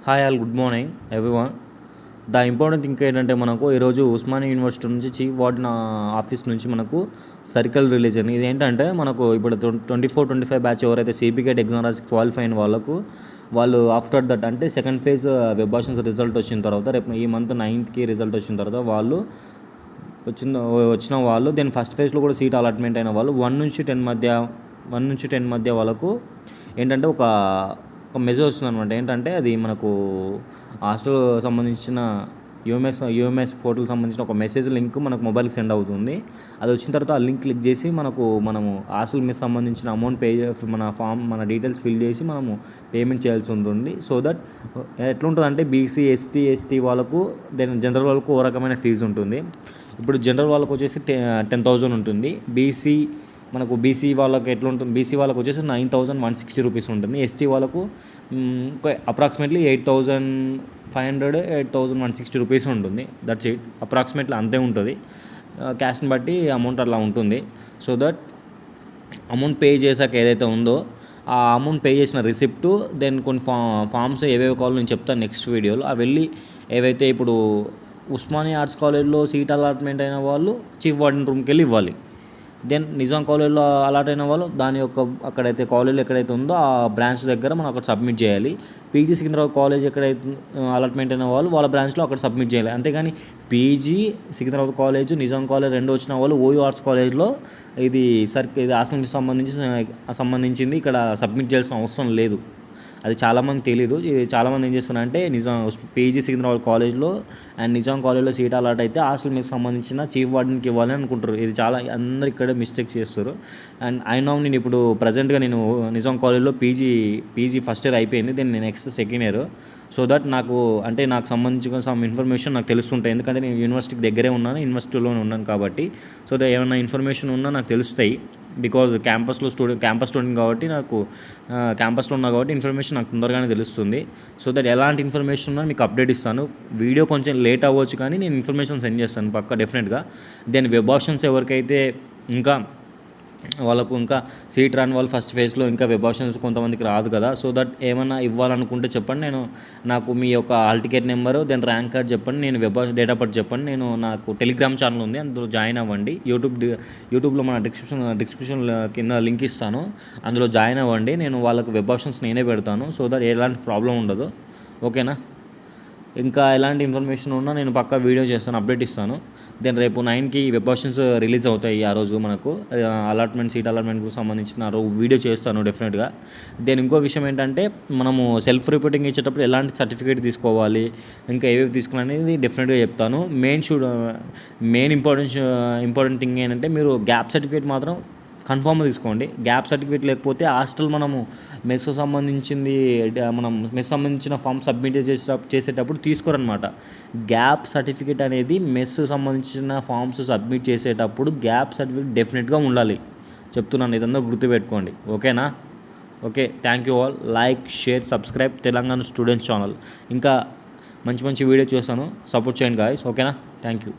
Hi all, good morning everyone. The important thing ఏంటంటే మనకు ఈరోజు ఉస్మానియా యూనివర్సిటీ నుంచి చీఫ్ వార్డెన్ ఆఫీస్ నుంచి మనకు సర్కిల్ రిలీజ్ అయింది. ఇది ఏంటంటే మనకు ఇప్పుడు 24-25 బ్యాచ్ ఎవరైతే సిపికేట్ ఎగ్జామ్ రాసి క్వాలిఫై అయిన వాళ్ళు ఆఫ్టర్ దట్ అంటే second phase web options result వచ్చిన తర్వాత రేపు ఈ మంత్ 9th రిజల్ట్ వచ్చిన తర్వాత వచ్చిన వాళ్ళు దెన్ ఫస్ట్ ఫేజ్లో కూడా సీట్ అలాట్మెంట్ అయిన వాళ్ళు 1 నుంచి 10 మధ్య వాళ్ళకు ఏంటంటే ఒక మెసేజ్ వస్తుంది అనమాట. ఏంటంటే అది మనకు హాస్టల్ సంబంధించిన యూఎంఎస్ పోర్టల్ సంబంధించిన ఒక మెసేజ్ లింక్ మనకు మొబైల్కి సెండ్ అవుతుంది. అది వచ్చిన తర్వాత ఆ లింక్ క్లిక్ చేసి మనము హాస్టల్ మిస్ సంబంధించిన అమౌంట్ మన డీటెయిల్స్ ఫిల్ చేసి మనము పేమెంట్ చేయాల్సి ఉంటుంది. సో దట్ ఎట్లుంటుందంటే బీసీ ఎస్టీ వాళ్ళకు దెన్ జనరల్ వాళ్ళకు ఓ రకమైన ఫీజు ఉంటుంది. ఇప్పుడు జనరల్ వాళ్ళకు వచ్చేసి 10,000 ఉంటుంది. బీసీ వాళ్ళకి ఎట్లా ఉంటుంది, బీసీ వాళ్ళకు వచ్చేసి 9,160 రూపీస్ ఉంటుంది. ఎస్టీ వాళ్ళకు అప్రాక్సిమేట్లీ 8,500 8,160 రూపీస్ ఉంటుంది. దట్స్ ఇట్, అప్రాక్సిమేట్లీ అంతే ఉంటుంది. క్యాస్ట్ని బట్టి అమౌంట్ అట్లా ఉంటుంది. సో దట్ అమౌంట్ పే చేశాక ఏదైతే ఉందో ఆ అమౌంట్ పే చేసిన రిసిప్ట్ దెన్ కొన్ని ఫామ్స్ ఏవేవి కావాలో నేను చెప్తాను నెక్స్ట్ వీడియోలో. అవి వెళ్ళి ఏవైతే ఇప్పుడు ఉస్మానియా ఆర్ట్స్ కాలేజ్లో సీట్ అలాట్మెంట్ అయిన వాళ్ళు చీఫ్ వార్డెన్ రూమ్కి వెళ్ళి ఇవ్వాలి. దెన్ నిజాం కాలేజ్లో అలాట్ అయిన వాళ్ళు దాని యొక్క అక్కడైతే కాలేజ్లో ఎక్కడైతే ఉందో ఆ బ్రాంచ్ దగ్గర మనం అక్కడ సబ్మిట్ చేయాలి. పీజీ సికింద్రాబాద్ కాలేజ్ ఎక్కడైతే అలాట్మెంట్ అయిన వాళ్ళు వాళ్ళ బ్రాంచ్లో అక్కడ సబ్మిట్ చేయాలి. అంతేగాని PG Secunderabad college, Nizam college రెండు వచ్చిన వాళ్ళు ఓయూ ఆర్ట్స్ కాలేజ్లో ఇది హాస్టల్కి సంబంధించింది ఇక్కడ సబ్మిట్ చేయాల్సిన అవసరం లేదు. అది చాలామంది తెలీదు. చాలామంది ఏం చేస్తున్నారంటే పీజీ సికింద్రాబాద్ కాలేజ్లో అండ్ నిజాం కాలేజ్లో సీట్ అలాట్ అయితే హాస్టల్ మీకు సంబంధించిన చీఫ్ వార్డెన్కి ఇవ్వాలని అనుకుంటారు. ఇది చాలా అందరు ఇక్కడే మిస్టేక్ చేస్తారు. అండ్ నేను ఇప్పుడు ప్రజెంట్గా నేను నిజాం కాలేజ్లో పీజీ ఫస్ట్ ఇయర్ అయిపోయింది. Then next second year. So that నాకు సంబంధించిన సమ్ ఇన్ఫర్మేషన్ నాకు తెలుస్తుంటాయి. ఎందుకంటే నేను యూనివర్సిటీకి దగ్గరే ఉన్నాను, యూనివర్సిటీలోనే ఉన్నాను కాబట్టి. సో దట్ ఏమైనా ఇన్ఫర్మేషన్ ఉన్నా నాకు తెలుస్తాయి. బికాజ్ క్యాంపస్ స్టూడెంట్ కాబట్టి నాకు క్యాంపస్లో ఉన్నా కాబట్టి ఇన్ఫర్మేషన్ నాకు తొందరగానే తెలుస్తుంది. సో దట్ ఎలాంటి ఇన్ఫర్మేషన్ ఉన్నా మీకు అప్డేట్ ఇస్తాను. వీడియో కొంచెం లేట్ అవ్వచ్చు కానీ నేను ఇన్ఫర్మేషన్ సెండ్ చేస్తాను పక్కా డెఫినెట్గా. దెన్ వెబ్ ఆప్షన్స్ ఎవరికైతే వాళ్ళకు ఇంకా సీట్ రాని వాళ్ళు ఫస్ట్ ఫేజ్లో ఇంకా వెబ్ ఆప్షన్స్ కొంతమందికి రాదు కదా. సో దట్ ఏమైనా ఇవ్వాలనుకుంటే చెప్పండి. నాకు మీ యొక్క hall ticket number then rank card చెప్పండి, నేను డేట్ ఆఫ్ బర్త్ చెప్పండి. నాకు టెలిగ్రామ్ ఛానల్ ఉంది, అందులో జాయిన్ అవ్వండి. యూట్యూబ్లో మన డిస్క్రిప్షన్ కింద లింక్ ఇస్తాను, అందులో జాయిన్ అవ్వండి. నేను వాళ్ళకు వెబ్ ఆప్షన్స్ నేనే పెడతాను. సో దట్ ఎలాంటి ప్రాబ్లం ఉండదు. ఓకేనా? ఇంకా ఎలాంటి ఇన్ఫర్మేషన్ ఉన్నా నేను పక్కా వీడియో చేస్తాను, అప్డేట్ ఇస్తాను. దెన్ రేపు 9కి వెబ్ ఆప్షన్స్ రిలీజ్ అవుతాయి. ఆ రోజు మనకు సీట్ అలాట్మెంట్కి సంబంధించిన వీడియో చేస్తాను డెఫినెట్గా. దెన్ ఇంకో విషయం ఏంటంటే మనము సెల్ఫ్ రిపోర్టింగ్ ఇచ్చేటప్పుడు ఎలాంటి సర్టిఫికేట్ తీసుకోవాలి, ఇంకా ఏవేవి తీసుకోవాలి అనేది డెఫినెట్గా చెప్తాను. మెయిన్ ఇంపార్టెంట్ థింగ్ ఏంటంటే మీరు గ్యాప్ సర్టిఫికేట్ మాత్రం కన్ఫామ్గా తీసుకోండి. గ్యాప్ సర్టిఫికేట్ లేకపోతే హాస్టల్ మనం మెస్ సంబంధించిన ఫామ్ సబ్మిట్ చేసేటప్పుడు తీసుకోరనమాట. గ్యాప్ సర్టిఫికేట్ అనేది మెస్ సంబంధించిన ఫామ్స్ సబ్మిట్ చేసేటప్పుడు గ్యాప్ సర్టిఫికేట్ డెఫినెట్గా ఉండాలి. చెప్తున్నాను, ఇదంతా గుర్తుపెట్టుకోండి. ఓకేనా? Okay, thank you all. Like, share, subscribe Telangana students channel. ఇంకా మంచి వీడియో చేస్తాను, సపోర్ట్ చేయండి గాయ్స్. ఓకేనా? Thank you.